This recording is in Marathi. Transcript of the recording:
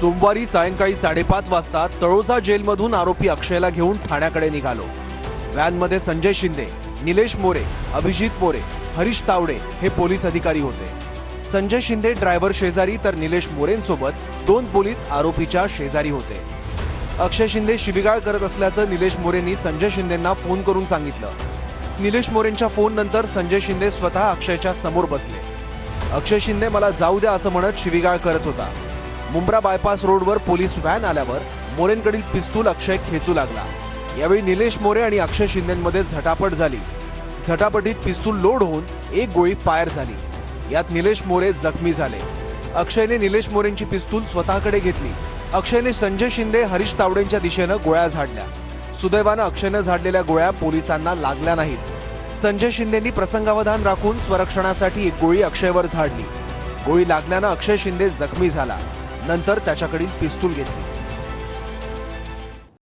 सोमवारी सायंकाळी 5:30 वाजता तळोजा जेलमधून आरोपी अक्षयला घेऊन ठाण्याकडे निघालो। व्हॅनमध्ये संजय शिंदे, निलेश मोरे, अभिजित मोरे, हरीश तावडे हे पोलीस अधिकारी होते। संजय शिंदे ड्रायव्हर शेजारी तर निलेश मोरेंसोबत 2 पोलीस आरोपीच्या शेजारी होते। अक्षय शिंदे शिवीगाळ करत असल्याचं निलेश मोरेंनी संजय शिंदेंना फोन करून सांगितलं। निलेश मोरेंच्या फोन नंतर संजय शिंदे स्वतः अक्षयच्या समोर बसले। अक्षय शिंदे मला जाऊ द्या असं म्हणत शिवीगाळ करत होता। मुंब्रा बायपास रोडवर पोलीस व्हॅन आल्यावर मोरेंकडील पिस्तूल अक्षय खेचू लागला। यावेळी निलेश मोरे आणि अक्षय शिंदेंमध्ये झटापट झाली। झटापटीत पिस्तूल लोड होऊन एक गोळी फायर झाली। यात निलेश मोरे जखमी झाले। अक्षयने निलेश मोरेंची पिस्तूल स्वतःकडे घेतली। अक्षयने संजय शिंदे, हरीश तावडेंच्या दिशेनं गोळ्या झाडल्या। सुदैवानं अक्षयने झाडलेल्या गोळ्या पोलिसांना लागल्या नाहीत। संजय शिंदेंनी प्रसंगावधान राखून स्वरक्षणासाठी एक गोळी अक्षयवर झाडली। गोळी लागल्यानं अक्षय शिंदे जखमी झाला। नंतर त्याच्याकडील पिस्तूल घेतली।